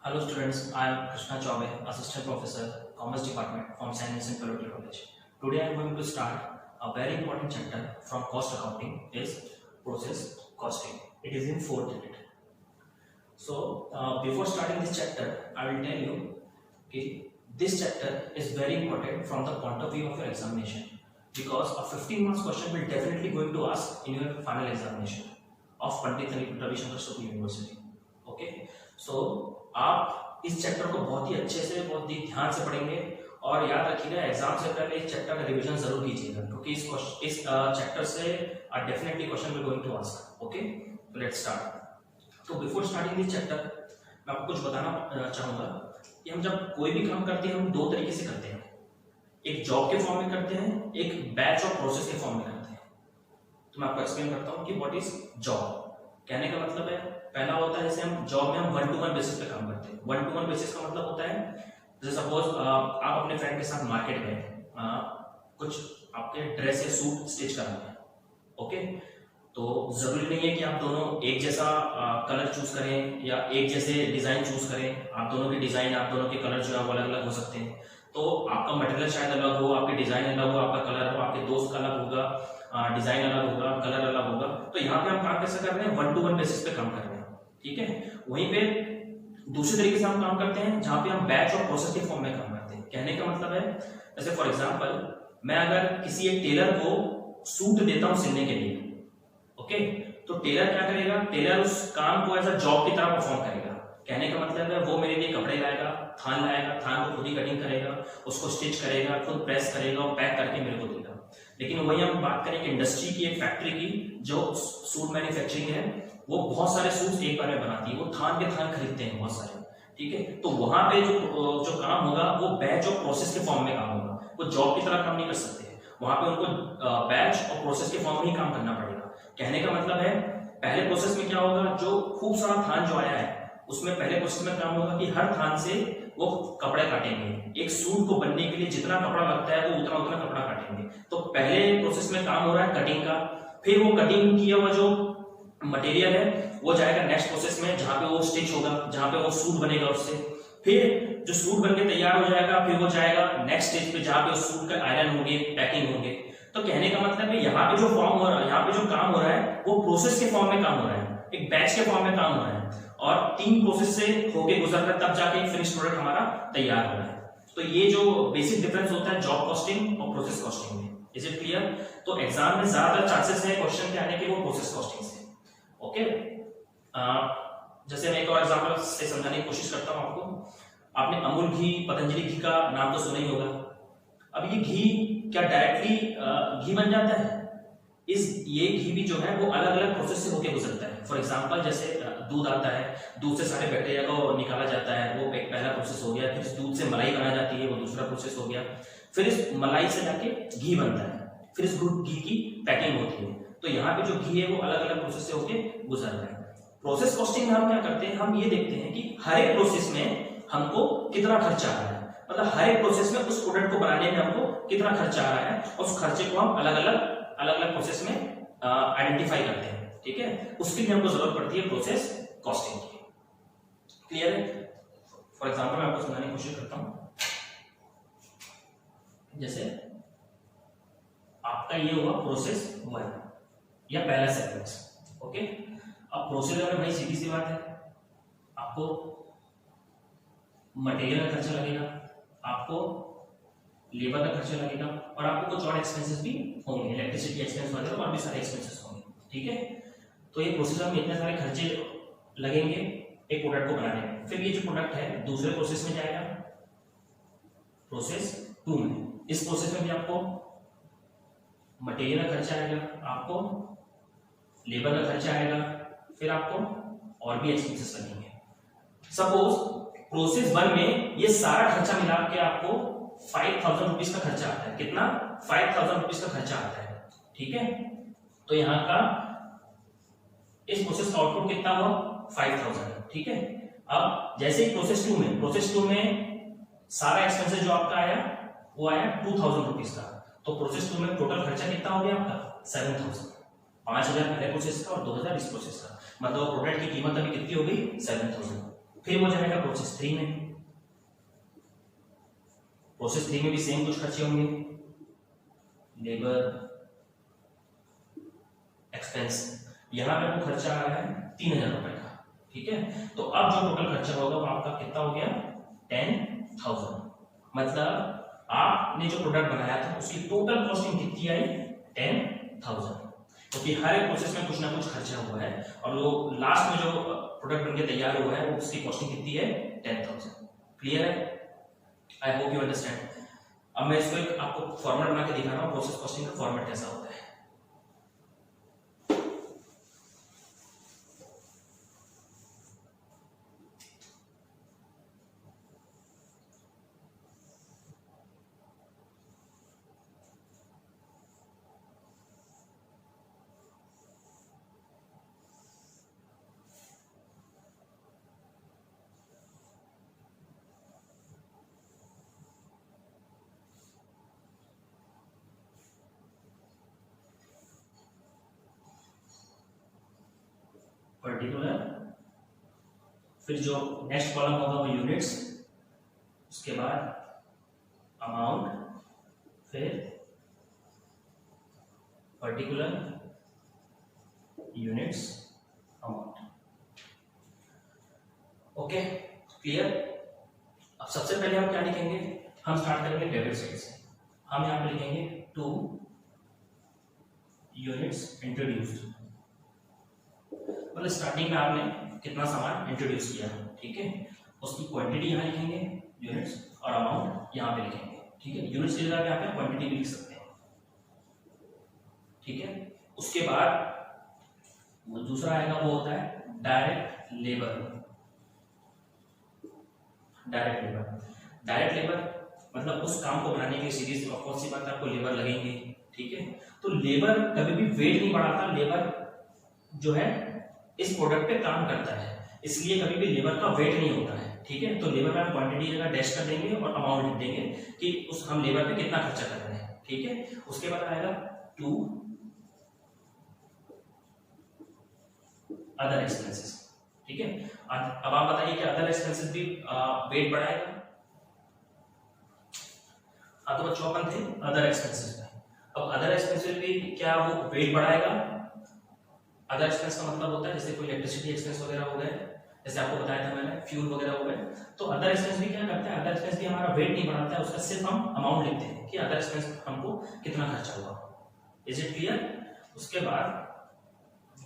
Hello students, I am Krishna Chaube, Assistant Professor, Commerce Department from Science and Technology College. Today I am going to start a very important chapter from cost accounting is process costing. It is in 4th unit. So before starting this chapter, I will tell you okay, this chapter is very important from the point of view of your examination because a 15 marks question will definitely going to ask in your final examination of Pandit Ravi Shankar Sukul University. Okay, so आप इस chapter को बहुत ही अच्छे से बहुत ही ध्यान से पढ़ेंगे और याद रखिएगा एग्जाम से पहले इस चैप्टर का रिवीजन जरूर कीजिएगा क्योंकि इस चैप्टर से definitely question will going to ask. Okay, तो लेट्स स्टार्ट. तो बिफोर स्टार्टिंग दिस चैप्टर मैं आपको कुछ बताना चाहूंगा कि हम जब कोई भी काम करते हैं हम दो तरीके से करते हैं. एक जॉब के फॉर्म में करते हैं, एक बैच और प्रोसेस के फॉर्म में करते हैं. तो मैं आपको एक्सप्लेन करता हूँ कि व्हाट इज जॉब. कहने का मतलब है पहला होता है जैसे हम जॉब में हम 1-to-1 बेसिस पे काम करते हैं. 1-to-1 बेसिस का मतलब होता है जैसे सपोज आप अपने फ्रेंड के साथ मार्केट गए, कुछ आपके ड्रेस या सूट स्टिच कराना है. ओके, तो जरूरी नहीं है कि आप दोनों एक जैसा कलर चूज करें या एक जैसे डिजाइन चूज करें. आप दोनों की डिजाइन, आप दोनों के कलर जो है वो अलग अलग हो सकते हैं. तो आपका मटेरियल शायद अलग हो, आपकी डिजाइन अलग हो, आपका कलर हो, आपके दोस्त का अलग होगा, डिजाइन अलग होगा, कलर अलग होगा. तो यहाँ पे हम काम कैसे कर रहे हैं, 1-to-1 बेसिस पे काम कर रहे हैं. ठीक है, वहीं पे दूसरे तरीके से हम काम करते हैं जहां पे हम बैच और प्रोसेस के फॉर्म में काम करते हैं. कहने का मतलब है जैसे फॉर एग्जांपल मैं अगर किसी एक टेलर को सूट देता हूं सिलने के लिए, ओके, तो टेलर क्या करेगा, टेलर उस काम को एज अ जॉब की तरह परफॉर्म करेगा. कहने का मतलब है वो मेरे लिए कपड़े लाएगा, थान लाएगा, थान को खुद ही कटिंग करेगा, उसको स्टिच करेगा, खुद प्रेस करेगा और पैक करके मेरे को देगा. लेकिन वही हम बात करें इंडस्ट्री की, एक फैक्ट्री की जो सूट मैन्युफैक्चरिंग है, वो बहुत सारे सूट एक बार में बनाती है, वो थान के थान खरीदते हैं बहुत सारे. ठीक है, तो वहां पे जो काम होगा वो बैच और प्रोसेस के फॉर्म में काम होगा. वो जॉब की तरह काम नहीं कर सकते हैं, वहां पे उनको बैच और प्रोसेस के फॉर्म में ही काम करना पड़ेगा. कहने का मतलब है पहले प्रोसेस में क्या होगा, जो खूब सारा थान जो आया है उसमें पहले प्रोसेस में काम होगा कि हर थान से वो कपड़े काटेंगे. एक सूट को बनने के लिए जितना कपड़ा लगता है वो उतना उतना कपड़ा काटेंगे. तो पहले प्रोसेस में काम हो रहा है कटिंग का, फिर वो कटिंग किया हुआ जो मटेरियल है वो जाएगा नेक्स्ट प्रोसेस में जहां पे वो स्टिच होगा, जहां पे वो सूट बनेगा. उससे फिर जो सूट बनके तैयार हो जाएगा फिर वो जाएगा नेक्स्ट स्टेज पे जहां पे उस सूट का आयरन होंगे, पैकिंग होंगे. तो कहने का मतलब है यहाँ पे जो फॉर्म हो रहा है, यहाँ पे जो काम हो रहा है वो प्रोसेस के फॉर्म में काम हो रहा है, एक बैच के फॉर्म में काम हो रहा है और 3 प्रोसेस से होके गुजर कर तब जाके एक फिनिश प्रोडक्ट हमारा तैयार हो रहा है. तो ये जो बेसिक डिफरेंस होता है जॉब कॉस्टिंग और प्रोसेस कॉस्टिंग में. Is it clear? तो एग्जाम में ज्यादा चांसेस है क्वेश्चन के आने के वो प्रोसेस कॉस्टिंग से. ओके, जैसे मैं एक और एग्जांपल से समझाने की कोशिश करता हूं आपको. आपने अमूल घी, पतंजलि घी का नाम तो सुना ही होगा. अब ये घी क्या डायरेक्टली घी बन जाता है? ये घी भी जो है वो अलग अलग प्रोसेस से होकर गुजरता है. फॉर एग्जांपल जैसे दूध आता है, दूध से सारे बैक्टीरिया को निकाला जाता है, वो एक पहला प्रोसेस हो गया. फिर इस दूध से मलाई बना जाती है, वो दूसरा प्रोसेस हो गया. फिर इस मलाई से जाके घी बनता है, फिर इस घी की पैकिंग होती है. तो यहाँ पे जो घी है वो अलग अलग प्रोसेस से होके गुजर रहा है. प्रोसेस कॉस्टिंग में हम क्या करते हैं, हम ये देखते हैं कि हर एक प्रोसेस में हमको कितना खर्चा आ रहा है, मतलब हर एक प्रोसेस में उस प्रोडक्ट को बनाने में हमको कितना खर्चा आ रहा है और उस खर्चे को हम अलग अलग प्रोसेस में आइडेंटिफाई करते हैं. ठीक है, उसके लिए हमको जरूरत पड़ती है प्रोसेस कॉस्टिंग की. क्लियर है? फॉर एग्जांपल मैं आपको समझाने की कोशिश करता हूं. जैसे आपका ये हुआ प्रोसेस 1 या पहला सीक्वेंस. ओके, अब प्रोसेस में भाई सीधी सी बात है, आपको मटेरियल का खर्चा लगेगा, आपको लेबर का खर्चा लगेगा और आपको कुछ और एक्सपेंसेस भी होंगे, इलेक्ट्रिसिटी एक्सपेंस वगैरह और भी सारे एक्सपेंसेस होंगे. ठीक है, तो ये प्रोसेस में इतने सारे खर्चे लगेंगे एक प्रोडक्ट को बनाने में. फिर ये जो प्रोडक्ट है दूसरे प्रोसेस में जाएगा, प्रोसेस 2 में. इस प्रोसेस में भी आपको मटेरियल का खर्चा आएगा, आपको लेबर का खर्चा आएगा, फिर आपको और भी एक्सपेंसेस लगेंगे. सपोज प्रोसेस 1 में ये सारा खर्चा मिला के आपको 5000 रुपीज का खर्चा आता है. कितना? 5000 रुपीज का खर्चा आता है. ठीक है, तो यहाँ का इस प्रोसेस का आउटपुट कितना हुआ? 5000. ठीक है, अब जैसे प्रोसेस 2 में सारा एक्सपेंसेस जो आपका आया वो आया 2000 रुपीज का. तो प्रोसेस 2 में टोटल खर्चा कितना हो गया आपका? 7000. 5000 पहले प्रोसेस का और 2000 इस प्रोसेस का, मतलब प्रोडक्ट की कीमत अभी कितनी हो गई? 7000. फिर वो जाएगा प्रोसेस 3 में। प्रोसेस 3 में भी सेम कुछ खर्चे होंगे, लेबर एक्सपेंस। यहां पे आपको खर्चा आ रहा है 3000 रुपए का, ठीक है। तो अब जो टोटल खर्चा होगा वो आपका कितना हो गया, 10,000। मतलब आपने जो प्रोडक्ट बनाया था उसकी टोटल कॉस्टिंग कितनी आई, 10,000। क्योंकि हर एक प्रोसेस में कुछ ना कुछ खर्चा हुआ है और वो लास्ट में जो प्रोडक्ट बनके तैयार हुआ है वो उसकी कॉस्टिंग कितनी है, 10,000। क्लियर है? I hope you understand. अब मैं इसको एक आपको फॉर्मेट बना के दिखा रहा हूँ, प्रोसेस कॉस्टिंग का फॉर्मेट कैसा होता है। पर्टिकुलर, फिर जो नेक्स्ट कॉलम होगा वो यूनिट्स, उसके बाद अमाउंट, फिर particular, units, amount. Okay, clear? अब सबसे पहले हम क्या लिखेंगे, हम स्टार्ट करेंगे डेबिट साइड से। हम यहां पे लिखेंगे 2 यूनिट्स इंट्रोड्यूस्ड। मतलब स्टार्टिंग में आपने कितना सामान इंट्रोड्यूस किया, ठीक है, उसकी क्वांटिटी यहाँ लिखेंगे यूनिट्स, और अमाउंट यहाँ पे लिखेंगे, ठीक है। यूनिट्स की जगह पे आप क्वांटिटी भी लिख सकते हैं, ठीक है। उसके बाद वो दूसरा आएगा, वो होता है direct labour. Direct labour, direct labour मतलब उस काम को बनाने के लिए सीरीज कौन सी बात आपको लेबर लगेंगे, ठीक है। तो लेबर कभी भी वेट नहीं बढ़ाता, लेबर जो है इस प्रोडक्ट पे काम करता है, इसलिए कभी भी लेबर का वेट नहीं होता है, ठीक है। तो लेबर में हम क्वांटिटी जगह डैश कर देंगे और अमाउंट लिख देंगे कि उस हम लेबर पे कितना खर्चा कर रहे हैं, ठीक है। उसके बाद आएगा 2 अदर एक्सपेंसेस, ठीक है। अब आप बताइए कि अदर एक्सपेंसेस भी वेट बढ़ाएगा? हाँ, तो बच्चों अपन थे अदर एक्सपेंसेस में। अब अदर एक्सपेंसेस भी क्या वो वेट बढ़ाएगा? अदर एक्सपेंस का मतलब होता है जैसे कोई इलेक्ट्रिसिटी एक्सपेंस वगैरह हो गए, जैसे आपको बताया था मैंने, फ्यूल वगैरह हो गए। तो अदर एक्सपेंस भी क्या करता है, अदर एक्सपेंस भी हमारा वेट नहीं बढ़ाता है, उसका सिर्फ हम अमाउंट लिखते हैं कि अदर एक्सपेंस हमको कितना खर्चा हुआ। Is it clear? उसके बाद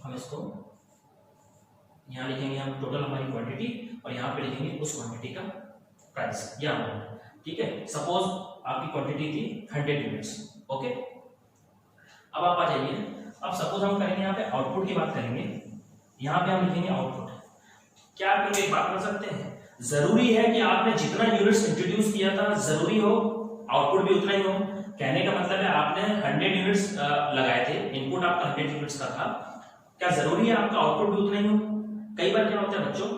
हम इसको यहाँ लिखेंगे, हम टोटल हमारी क्वांटिटी, और यहाँ पे लिखेंगे उस क्वांटिटी का प्राइस या अमाउंट, ठीक है। सपोज आपकी क्वांटिटी थी 100 यूनिट्स, ओके। अब आप आ जाइए, अब सपोज हम करेंगे यहाँ पे आउटपुट की बात करेंगे, यहाँ पे हम लिखेंगे आउटपुट। क्या आप लोग एक बात कर सकते हैं, जरूरी है कि आपने जितना यूनिट्स इंट्रोड्यूस किया था जरूरी हो आउटपुट भी उतना ही हो? कहने का मतलब है आपने 100 यूनिट्स लगाए थे, इनपुट आपका 100 यूनिट्स का था, क्या जरूरी है आपका आउटपुट भी उतना ही हो? कई बार क्या होता है बच्चों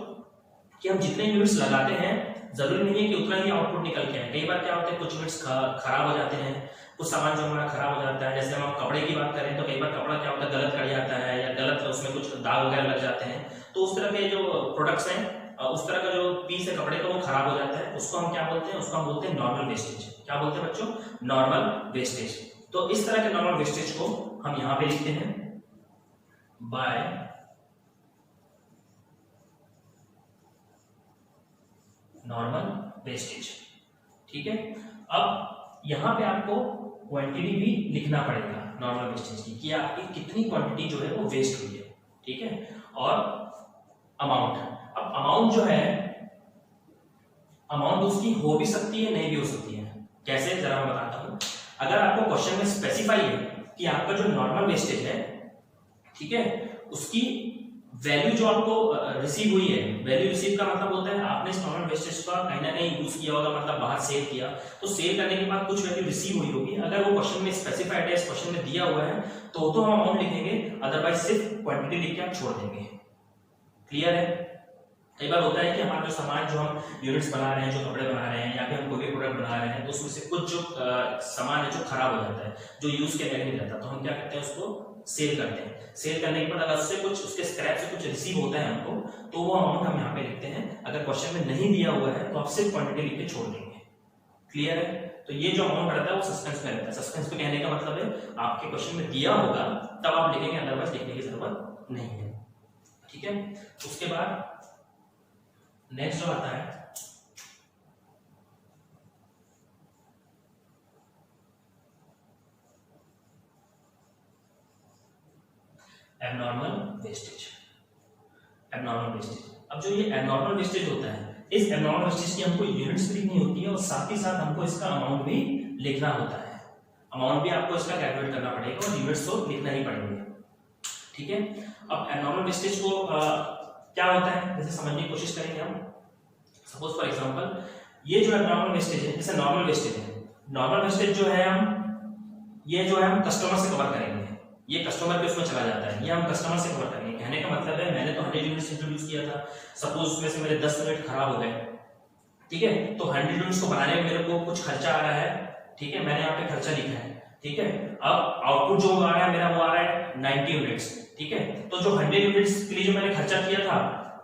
कि हम जितने यूनिट्स लगाते हैं जरूरी नहीं है कि उतना ही आउटपुट निकल के आए। कई बार क्या होता है कुछ यूनिट्स खराब हो जाते हैं, कुछ सामान जो हमारा खराब हो जाता है। जैसे हम कपड़े की बात करें तो कई बार कपड़ा क्या होता है गलत कट जाता है, या गलत उसमें कुछ दाग वगैरह लग जाते हैं। तो उस तरह के जो प्रोडक्ट्स हैं, उस तरह का जो पीस है कपड़े का वो खराब हो जाता है, उसको हम क्या बोलते हैं, उसको हम बोलते हैं नॉर्मल वेस्टेज। क्या बोलते हैं बच्चों? Normal wastage. तो इस तरह के नॉर्मल वेस्टेज को हम यहाँ पे लिखते हैं बाय नॉर्मल वेस्टेज, ठीक है। अब यहाँ पे आपको क्वांटिटी भी लिखना पड़ेगा नॉर्मल वेस्टेज की, कि आपकी कितनी क्वांटिटी जो है वो वेस्ट हुई है, ठीक है। और अमाउंट, अब अमाउंट जो है, अमाउंट उसकी हो भी सकती है नहीं भी हो सकती है। कैसे, जरा मैं बताता हूं। अगर आपको क्वेश्चन में स्पेसिफाई है कि आपका जो नॉर्मल वेस्टेज है, ठीक है, उसकी वैल्यू जो आपको रिसीव हुई है, वैल्यू रिसीव का मतलब होता है आपने इस नॉर्मल वेस्टेज का कहीं ना कहीं यूज किया होगा, मतलब बाहर सेव किया, तो सेव करने के बाद कुछ वैल्यू रिसीव हुई होगी। अगर वो क्वेश्चन में स्पेसिफाइड है, इस क्वेश्चन में दिया हुआ है, तो हम अमाउंट लिखेंगे, अदरवाइज सिर्फ क्वांटिटी लिख के आप छोड़ देंगे। क्लियर है? कई बार होता है कि हमारा जो सामान, जो हम यूनिट्स बना रहे हैं, जो कपड़े बना रहे हैं, या फिर हम कोई भी प्रोडक्ट बना रहे हैं, तो उसमें से कुछ जो सामान है जो खराब हो जाता है, जो यूज के लायक नहीं रहता, तो हम क्या करते हैं, उसको सेल करते हैं। सेल करने के बाद अगर उससे कुछ उसके स्क्रैप से कुछ रिसीव होता है हमको तो वो अमाउंट हम यहाँ पे लिखते हैं। अगर क्वेश्चन में नहीं दिया हुआ है तो आप सिर्फ क्वांटिटी लिख के छोड़ देंगे। क्लियर है? तो ये जो अमाउंट रहता है वो सस्पेंस में रहता है। सस्पेंस में कहने का मतलब है आपके क्वेश्चन में दिया होगा तब आप लिखेंगे, अदरवाइज लिखने की जरूरत नहीं है। ठीक है, उसके बाद नेक्स्ट जो आता है एबनॉर्मल वेस्टेज। एबनॉर्मल वेस्टेज, अब जो ये एबनॉर्मल वेस्टेज होता है, इस एबनॉर्मल वेस्टेज की हमको यूनिट्स भी लिखनी होती है और साथ ही साथ हमको इसका अमाउंट भी लिखना होता है। अमाउंट भी आपको इसका कैलकुलेट करना पड़ेगा और यूनिट्स तो लिखना ही पड़ेंगे। ठीक है, अब एबनॉर्मल वेस्टेज को क्या होता है जैसे समझने की कोशिश करेंगे हम। सपोज फॉर एग्जांपल ये जो एबनॉर्मल वेस्टेज है, जैसे नॉर्मल वेस्टेज है, नॉर्मल वेस्टेज जो है हम कस्टमर से कवर करेंगे। ये कस्टमर के उसमें चला जाता है, ये हम कस्टमर से कवर करेंगे। कहने का मतलब है मैंने तो 100 यूनिट्स इंट्रोड्यूस किया था, सपोज उसमें से मेरे 10 यूनिट खराब हो गए। ठीक है, तो 100 यूनिट्स को बनाने में मेरे को कुछ खर्चा आ रहा है। ठीक है, मैंने यहाँ पे खर्चा लिखा है। ठीक है, अब आउटपुट जो आ रहा है मेरा वो आ रहा है 90 यूनिट्स। ठीक है, तो जो 100 यूनिट्स के लिए जो मैंने खर्चा किया था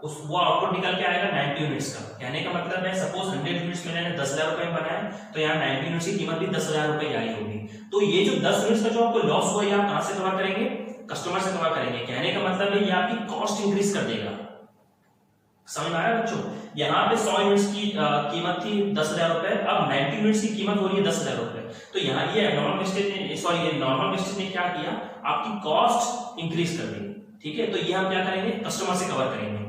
वो आउटपुट निकल के आएगा 90 यूनिट्स का। कहने का मतलब है सपोज 100 यूनिट्स मैंने 10,000 रुपए में बनाया तो यहाँ 90 यूनिट्स की कीमत भी 10,000 रुपए की आई होगी। तो ये जो 10 यूनिट्स का जो आपको लॉस हुआ, ये आप कहां से कवर करेंगे? कस्टमर से कवर करेंगे। कहने का मतलब है ये आपकी कॉस्ट इंक्रीज कर देगा। समझ में आया बच्चों? यहाँ पे 100 यूनिट्स की कीमत थी 10,000 रुपए, अब 90 यूनिट्स की कीमत हो रही है 10,000 रुपए। तो यहाँ ये नॉर्मल वेस्टेज ने क्या किया, आपकी कॉस्ट इंक्रीज कर दी। ठीक है, तो ये हम क्या करेंगे? कस्टमर से कवर करेंगे।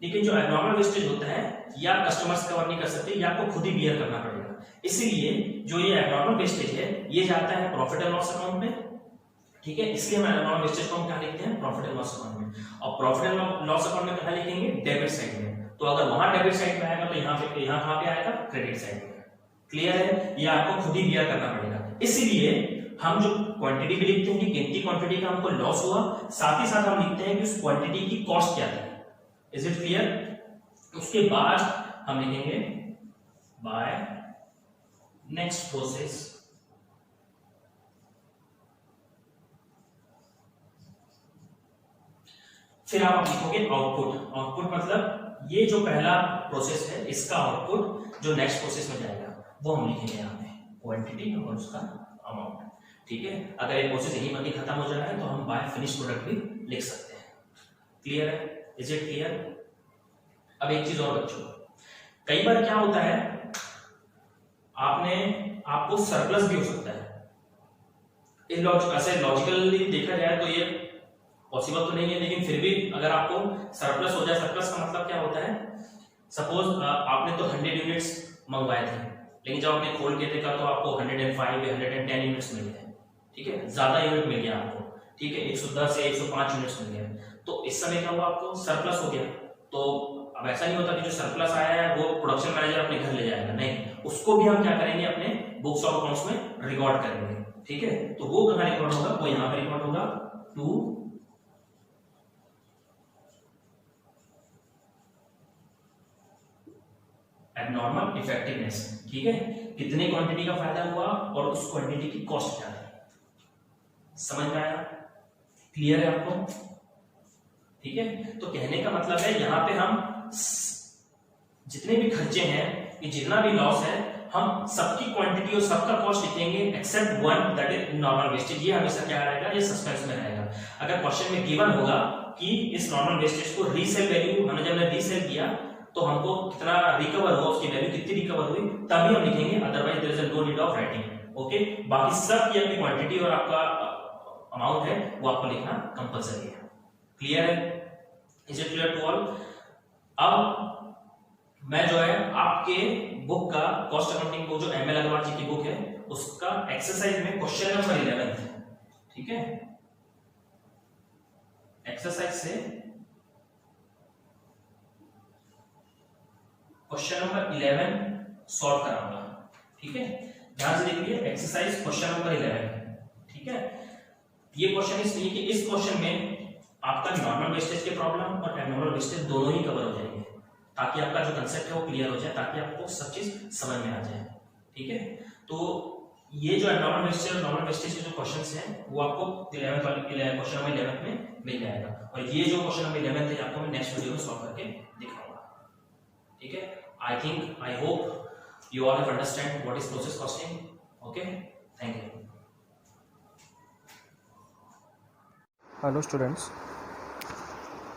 लेकिन जो एबनॉर्मल वेस्टेज होता है या कस्टमर से कवर नहीं कर सकते, या आपको खुद ही बियर करना पड़ेगा। इसीलिए जो ये एबनॉर्मल वेस्टेज है ये जाता है प्रॉफिट एंड लॉस अकाउंट में। ठीक है, इसलिए हम एबनॉर्मल वेस्टेज को हम क्या लिखते हैं? प्रॉफिट एंड लॉस अकाउंट में। और प्रॉफिट एंड लॉस अकाउंट में कहां लिखेंगे? डेबिट साइड में। तो अगर वहां डेबिट साइड में आएगा तो यहाँ कहां पे आएगा? क्रेडिट साइड में। क्लियर है? ये आपको खुद ही बियर करना पड़ेगा। इसीलिए हम जो क्वांटिटी भी लिखते हैं कि कितनी क्वांटिटी का हमको लॉस हुआ, साथ ही साथ हम लिखते हैं कि उस क्वांटिटी की कॉस्ट क्या थी। Is it clear? उसके बाद हम लिखेंगे बाय नेक्स्ट प्रोसेस फिर आप लिखोगे आउटपुट। आउटपुट मतलब ये जो पहला प्रोसेस है इसका आउटपुट जो नेक्स्ट प्रोसेस में जाएगा वो हम लिखेंगे यहाँ पे क्वांटिटी और उसका अमाउंट। ठीक है, अगर ये प्रोसेस यही बन के खत्म हो जा रहा है तो हम बाय फिनिश प्रोडक्ट भी लिख सकते हैं। क्लियर है? Is it clear? अब एक चीज और बच्चों, कई बार क्या होता है आपको सरप्लस भी हो सकता है। ऐसे लॉजिकली देखा जाए तो ये पॉसिबल तो नहीं है, लेकिन फिर भी अगर आपको सरप्लस हो जाए, सरप्लस का मतलब क्या होता है? सपोज आपने तो 100 यूनिट्स मंगवाए थे, लेकिन जब आपने खोल के देखा तो आपको 105 या 110 यूनिट्स मिल गए। ठीक है, ज्यादा यूनिट मिल गया आपको। ठीक है, 110 या 105 यूनिट्स मिल गए, तो इस समय क्या हुआ? आपको सरप्लस हो गया। तो अब ऐसा नहीं होता कि जो सरप्लस आया है वो प्रोडक्शन मैनेजर अपने घर ले जाएगा, नहीं, उसको भी हम क्या करेंगे? अपने बुक्स ऑफ अकाउंट्स में रिकॉर्ड करेंगे। ठीक है, तो वो कहां रिकॉर्ड होगा? वो यहां पर रिकॉर्ड होगा टू एबनॉर्मल इफेक्टिवनेस। ठीक है, कितने क्वांटिटी का फायदा हुआ और उस क्वांटिटी की कॉस्ट क्या है। समझ में आया? क्लियर है आपको? ठीक है, तो कहने का मतलब है यहाँ पे हम जितने भी खर्चे हैं, ये जितना भी लॉस है, हम सबकी क्वांटिटी और सबका कॉस्ट लिखेंगे except one, that is normal wastage. ये हमेशा क्या रहेगा? ये सस्पेंस में रहेगा। अगर क्वेश्चन में गिवन होगा कि इस नॉर्मल वेस्टेज को रीसेल वैल्यू हमने जब रीसेल किया तो हमको कितना रिकवर हुआ, उसकी वैल्यू कितनी रिकवर हुई, तभी हम लिखेंगे, otherwise there is no need of writing. Okay, बाकी सब की अपनी क्वांटिटी और आपका अमाउंट है वो आपको लिखना कंपलसरी है। क्लियर है? Is it clear to all? अब मैं जो है आपके बुक का कॉस्ट अकाउंटिंग बुक जो एम एल अग्रवाल जी की बुक है उसका एक्सरसाइज में क्वेश्चन नंबर 11 है। ठीक है, एक्सरसाइज से क्वेश्चन नंबर 11 सॉल्व कराऊंगा। ठीक है, ध्यान से देखिए, एक्सरसाइज क्वेश्चन नंबर 11। ठीक है, ये क्वेश्चन इसलिए कि इस क्वेश्चन में आपका नॉर्मल वेस्टेज के प्रॉब्लम और एबनॉर्मल वेस्टेज दोनों ही कवर हो जाएंगे, ताकि आपका जो कंसेप्ट है वो क्लियर हो जाए, ताकि आपको सब चीज समझ में आ जाए। ठीक है, तो ये जो नॉर्मल वेस्टेज और नॉर्मल वेस्टेज के जो क्वेश्चंस हैं वो आपको 11th वाले क्वेश्चन नंबर 11th में मिल जाएगा, और ये जो क्वेश्चन नंबर 11th है आपको मैं नेक्स्ट वीडियो में सॉल्व करके दिखाऊंगा। ठीक है, I hope you all have understand what is process costing. Okay, thank you. Hello students,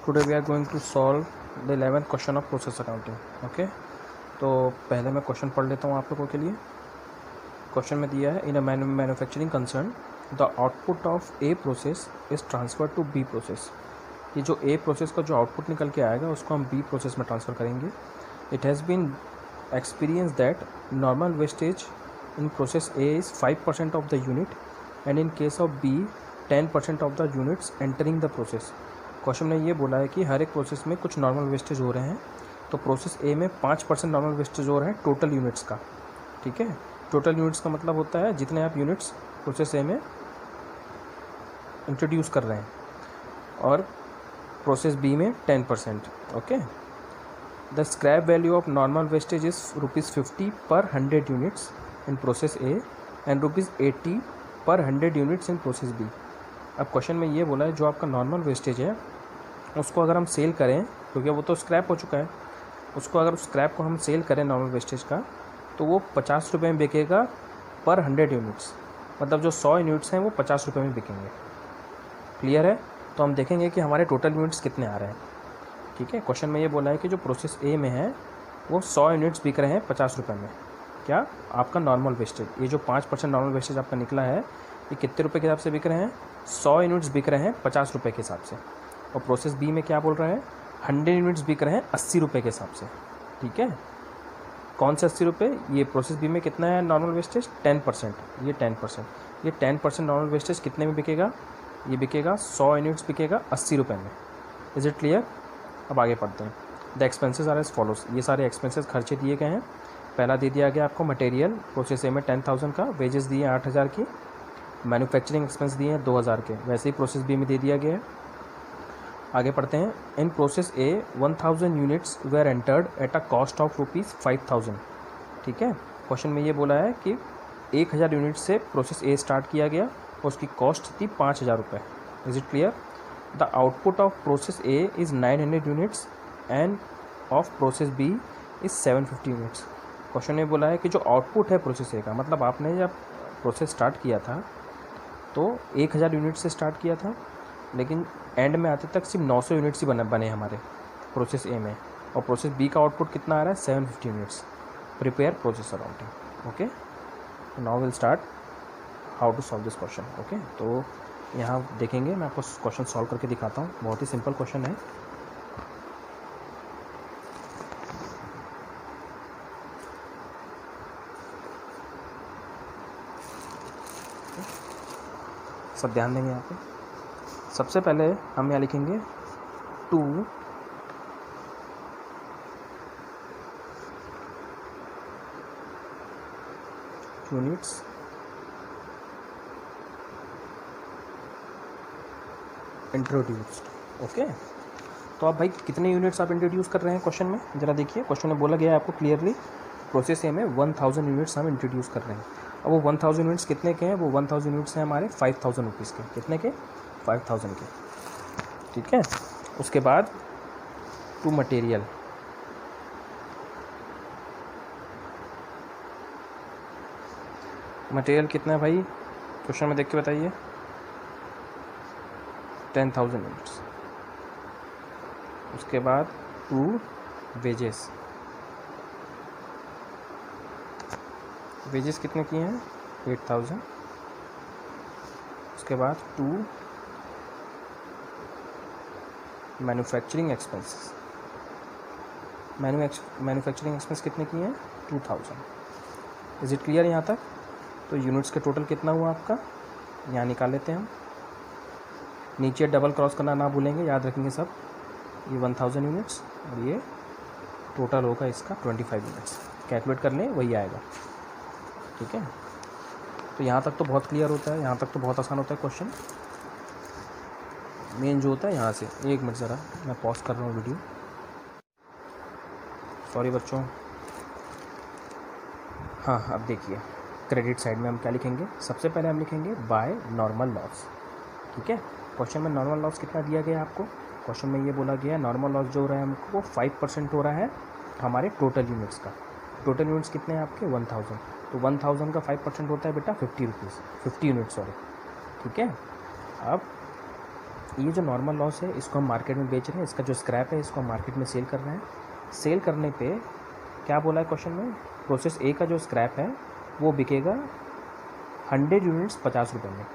today we are going to solve the 11th question of process accounting. Okay, तो पहले मैं question पढ़ लेता हूँ आप लोगों के लिए। क्वेश्चन में दिया है, in a manufacturing concern the output of a process is transfer to be process. ये जो ए प्रोसेस का जो आउटपुट निकल के आएगा उसको हम बी प्रोसेस में ट्रांसफ़र करेंगे। It has been experience that normal wastage in process A is 5% of the unit and in case of B 10% of the units entering the process. Question में ये बोला है कि हर एक प्रोसेस में कुछ नॉर्मल वेस्टेज हो रहे हैं, तो प्रोसेस ए में 5% नॉर्मल वेस्टेज हो रहा है टोटल यूनिट्स का। ठीक है, टोटल यूनिट्स का मतलब होता है जितने आप यूनिट्स प्रोसेस ए में इंट्रोड्यूस कर रहे हैं, और प्रोसेस बी में 10%। Okay, the scrap value of normal wastage is ₹50 पर 100 units in process A and ₹80 पर 100 यूनिट्स इन प्रोसेस बी। अब क्वेश्चन में ये बोला है जो आपका नॉर्मल वेस्टेज है उसको अगर हम सेल करें, क्योंकि वो तो स्क्रैप हो चुका है, उसको अगर स्क्रैप को हम सेल करें नॉर्मल वेस्टेज का, तो वो 50 रुपये में बिकेगा पर 100 यूनिट्स। मतलब जो 100 यूनिट्स हैं वो 50 रुपये में बिकेंगे। क्लियर है? तो हम देखेंगे कि हमारे टोटल यूनिट्स कितने आ रहे हैं। ठीक है, क्वेश्चन में ये बोला है कि जो प्रोसेस ए में है वो 100 यूनिट्स बिक रहे हैं 50 रुपये में। क्या? आपका नॉर्मल वेस्टेज, ये जो 5% नॉर्मल वेस्टेज आपका निकला है, ये कितने रुपये के हिसाब से बिक रहे हैं? 100 यूनिट्स बिक रहे हैं 50 रुपये के हिसाब से। और प्रोसेस बी में क्या बोल रहा है? 100 यूनिट्स बिक रहे हैं 80 रुपये के हिसाब से। ठीक है, कौन से 80 रुपये? ये प्रोसेस बी में कितना है नॉर्मल वेस्टेज? 10%। ये 10% नॉर्मल वेस्टेज कितने में बिकेगा? ये बिकेगा 100 यूनिट्स बिकेगा 80 रुपये में। Is it clear? अब आगे पढ़ते हैं। The expenses are as follows. ये सारे एक्सपेंसेस खर्चे दिए गए हैं। पहला दे दिया गया आपको मटेरियल, प्रोसेस ए में 10,000 का, वेजेस दिए 8,000 की, मैन्युफैक्चरिंग एक्सपेंस दिए हैं 2,000 के, वैसे ही प्रोसेस बी में दे दिया गया है। आगे पढ़ते हैं। In process A 1,000 units were entered at a cost of ₹5,000। ठीक है, क्वेश्चन में ये बोला है कि 1,000 यूनिट से प्रोसेस ए स्टार्ट किया गया और उसकी कॉस्ट थी 5,000 रुपये। Is it clear? The output of process A is 900 units and of process B is 750 units. Question में बोला है कि जो आउटपुट है प्रोसेस ए का, मतलब आपने जब प्रोसेस स्टार्ट किया था तो 1,000 यूनिट से स्टार्ट किया था, लेकिन एंड में आते तक सिर्फ 900 यूनिट्स ही बने हमारे प्रोसेस ए में, और प्रोसेस बी का आउटपुट कितना आ रहा है? 750 units. Prepare process accounting. Okay, now will start how to solve this question. Okay, तो यहाँ देखेंगे, मैं आपको क्वेश्चन सॉल्व करके दिखाता हूँ। बहुत ही सिंपल क्वेश्चन है। सब ध्यान देंगे यहाँ पे। सबसे पहले हम यहाँ लिखेंगे 2 यूनिट्स इंट्रोड्यूस्ड। ओके, तो आप भाई कितने यूनिट्स आप इंट्रोड्यूस कर रहे हैं क्वेश्चन में? ज़रा देखिए, क्वेश्चन में बोला गया है आपको क्लियरली प्रोसेस ए में 1,000 यूनिट्स हम इंट्रोड्यूस कर रहे हैं। अब वो 1,000 यूनिट्स कितने के हैं? वो 1,000 यूनिट्स हैं हमारे 5,000 रुपीज़ के। कितने के? 5,000 के। ठीक है, उसके बाद टू मटेरियल, मटेरियल कितना है भाई? क्वेश्चन में देख के बताइए। 10,000 यूनिट्स। उसके बाद टू वेजेस, वेजेस कितने किए हैं? 8,000। उसके बाद to manufacturing expenses, manufacturing expense कितने किए हैं? 2,000। इज़ इट क्लियर यहाँ तक? तो यूनिट्स का टोटल कितना हुआ आपका? यहाँ निकाल लेते हैं हम। नीचे डबल क्रॉस करना ना भूलेंगे, याद रखेंगे सब। ये 1,000 यूनिट्स और ये टोटल होगा इसका 25 यूनिट्स। कैलकुलेट कर लें, वही आएगा। ठीक है, तो यहाँ तक तो बहुत क्लियर होता है, यहाँ तक तो बहुत आसान होता है क्वेश्चन। मेन जो होता है यहाँ से, एक मिनट ज़रा मैं पॉज कर रहा हूँ वीडियो, सॉरी बच्चों। हाँ, अब देखिए क्रेडिट साइड में हम क्या लिखेंगे, सबसे पहले हम लिखेंगे बाय नॉर्मल लॉस। ठीक है, क्वेश्चन में नॉर्मल लॉस कितना दिया गया आपको, क्वेश्चन में ये बोला गया नॉर्मल लॉस जो हो रहा है हमको वो 5% हो रहा है हमारे टोटल यूनिट्स का। टोटल यूनिट्स कितने हैं आपके 1000, तो 1000 का 5% होता है बेटा 50 रुपीज़, 50 यूनिट सॉरी। ठीक है, अब ये जो नॉर्मल लॉस है इसको हम मार्केट में बेच रहे हैं, इसका जो स्क्रैप है इसको हम मार्केट में सेल कर रहे हैं। सेल करने पे क्या बोला है क्वेश्चन में, प्रोसेस ए का जो स्क्रैप है वो बिकेगा 100 यूनिट्स 50 रुपये में,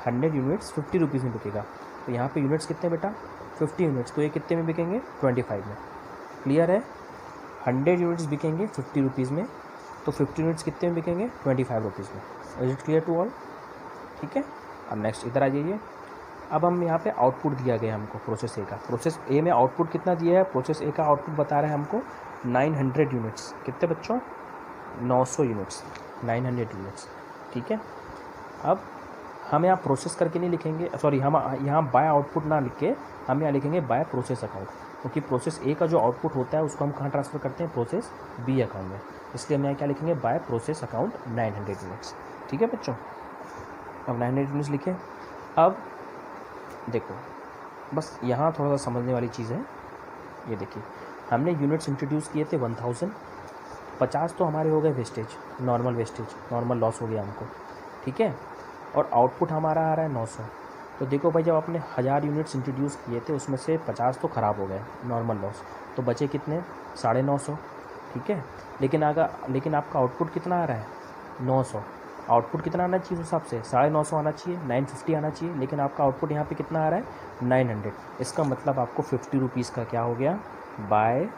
100 यूनिट्स 50 रुपीज़ में बिकेगा। तो यहाँ पे यूनिट्स कितने बेटा 50 यूनिट्स, तो ये कितने में बिकेंगे 25 में। क्लियर है, 100 यूनिट्स बिकेंगे 50 रुपीज़ में, तो 50 यूनिट्स कितने में बिकेंगे 25 रुपीज़ में। Is it clear to all. ठीक है, अब नेक्स्ट इधर आ जाइए। अब हम यहाँ पे आउटपुट दिया गया हमको प्रोसेस ए का, प्रोसेस ए में आउटपुट कितना दिया है, प्रोसेस ए का आउटपुट बता रहा है हमको 900 यूनिट्स, कितने बच्चों 900 यूनिट्स, 900 यूनिट्स। ठीक है, अब हम यहाँ प्रोसेस करके नहीं लिखेंगे, सॉरी हम यहाँ बाय आउटपुट ना लिख के हम यहाँ लिखेंगे बाय प्रोसेस अकाउंट, क्योंकि प्रोसेस ए का जो आउटपुट होता है उसको हम कहाँ ट्रांसफ़र करते हैं, प्रोसेस बी अकाउंट में, इसलिए हम यहाँ क्या लिखेंगे बाय प्रोसेस अकाउंट 900 यूनिट्स। ठीक है बच्चों, अब 900 यूनिट्स लिखे। अब देखो बस यहाँ थोड़ा सा समझने वाली चीज़ है, ये देखिए हमने यूनिट्स इंट्रोड्यूस किए थे 1000, 50 तो हमारे हो गए wastage, normal wastage, normal loss हो गया हमको। ठीक है, और आउटपुट हमारा आ रहा है 900। तो देखो भाई जब आपने 1000 यूनिट्स इंट्रोड्यूस किए थे उसमें से 50 तो ख़राब हो गए नॉर्मल लॉस, तो बचे कितने 950। ठीक है, लेकिन आपका आउटपुट कितना आ रहा है 900, आउटपुट कितना आना चाहिए उस हिसाब से 950 आना चाहिए, 950 आना चाहिए, लेकिन आपका आउटपुट यहाँ पे कितना आ रहा है 900। इसका मतलब आपको 50 रुपीज़ का क्या हो गया बाय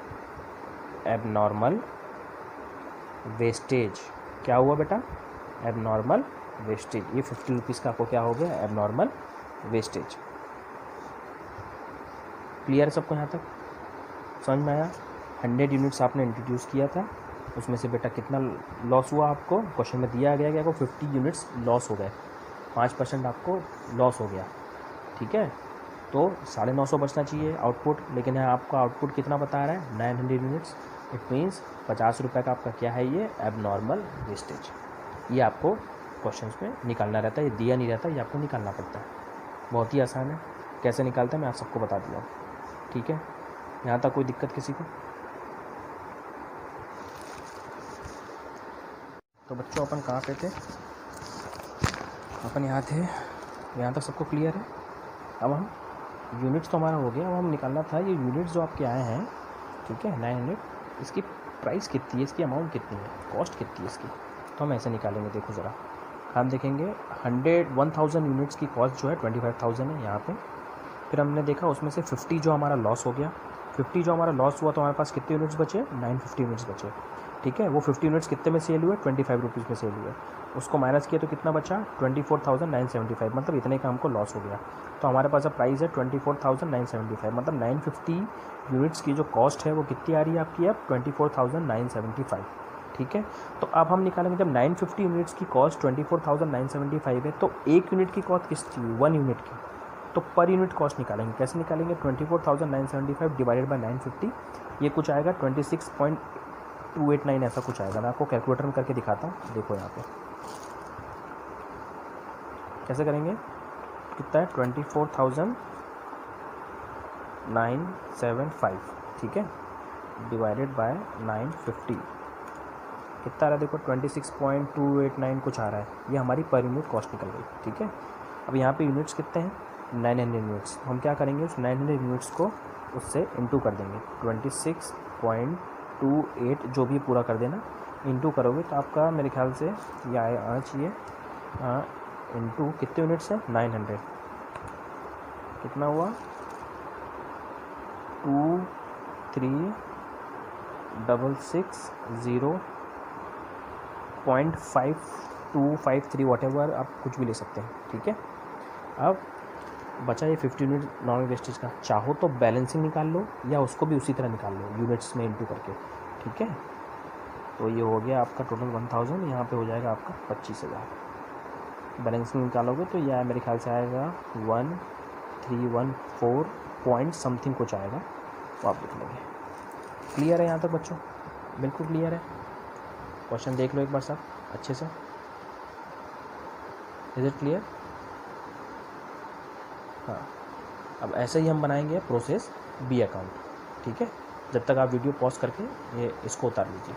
एबनॉर्मल वेस्टेज। क्या हुआ बेटा एबनॉर्मल वेस्टेज, ये 50 रुपीज़ का आपको क्या हो गया एबनॉर्मल वेस्टेज। क्लियर है सबको यहाँ तक, समझ में आया। 100 यूनिट्स आपने इंट्रोड्यूस किया था, उसमें से बेटा कितना लॉस हुआ आपको, क्वेश्चन में दिया गया कि आपको 50 यूनिट्स लॉस हो गए, 5% आपको लॉस हो गया। ठीक है, तो 950 बचना चाहिए आउटपुट, लेकिन यहाँ आपका आउटपुट कितना बता रहा है 900 यूनिट्स। इट मीन्स 50 रुपये का आपका क्या है ये एबनॉर्मल वेस्टेज। ये आपको क्वेश्चंस में निकालना रहता है, ये दिया नहीं रहता, ये आपको निकालना पड़ता है। बहुत ही आसान है, कैसे निकालते हैं मैं आप सबको बता दिया हूँ। ठीक है, यहाँ तक कोई दिक्कत किसी को। तो बच्चों अपन कहाँ पे थे, अपन यहाँ थे, यहाँ तक सबको क्लियर है। अब हम यूनिट्स तो हमारा हो गया, अब हम निकालना था ये यूनिट्स जो आपके आए हैं। ठीक है 900, इसकी प्राइस कितनी है, इसकी अमाउंट कितनी है, कॉस्ट कितनी है इसकी, तो हम ऐसे निकालेंगे। देखो ज़रा हम देखेंगे 1000 यूनिट्स की कॉस्ट जो है 25,000 है यहाँ पे। फिर हमने देखा उसमें से 50 जो हमारा लॉस हो गया, 50 जो हमारा लॉस हुआ तो हमारे पास कितने यूनिट्स बचे 950 यूनिट्स बचे। ठीक है, वो 50 यूनिट्स कितने में सेल हुए 25 रुपीज़ में सेल हुए, उसको माइनस किया तो कितना बचा 24,975, मतलब इतने का हमको लॉस हो गया। तो हमारे पास अब प्राइस है 24,975, मतलब 950 यूनिट्स की जो कॉस्ट है वो कितनी आ रही है आपकी अब 24,975। ठीक है, तो अब हम निकालेंगे जब 950 यूनिट्स की कॉस्ट 24,975 है तो एक यूनिट की कॉस्ट किसकी 1 यूनिट की, तो पर यूनिट कॉस्ट निकालेंगे। कैसे निकालेंगे 24,975 डिवाइडेड बाय 950, ये कुछ आएगा 26.289 ऐसा कुछ आएगा। मैं आपको कैलकुलेटर में करके दिखाता हूँ, देखो यहाँ पे कैसे करेंगे, कितना है 24,975। ठीक है, डिवाइडेड बाय 950 कितना आ रहा है देखो 26.289 कुछ आ रहा है, ये हमारी पर यूनिट कॉस्ट निकल गई। ठीक है, अब यहाँ पे यूनिट्स कितने हैं 900 यूनिट्स, हम क्या करेंगे उस 900 यूनिट्स को उससे इंटू कर देंगे 26.28 जो भी पूरा कर देना, इंटू करोगे तो आपका मेरे ख्याल से ये आना चाहिए इंटू कितने यूनिट्स है 900, कितना हुआ 2366.5253 वॉटेवर आप कुछ भी ले सकते हैं। ठीक है, अब बचा ये 50 यूनिट नॉर्मल वेस्टेज का, चाहो तो बैलेंसिंग निकाल लो या उसको भी उसी तरह निकाल लो यूनिट्स में इंटू करके। ठीक है, तो ये हो गया आपका टोटल 1000, यहाँ पे हो जाएगा आपका 25,000। बैलेंसिंग निकालोगे तो यह मेरे ख्याल से आएगा 1314 पॉइंट समथिंग कुछ आएगा, वो आप देख लोगे। क्लियर है यहाँ तक बच्चों, बिल्कुल क्लियर है। क्वेश्चन देख लो एक बार सब अच्छे से। Is it clear? हाँ, अब ऐसे ही हम बनाएंगे प्रोसेस बी अकाउंट, ठीक है। जब तक आप वीडियो पॉज करके ये इसको उतार लीजिए।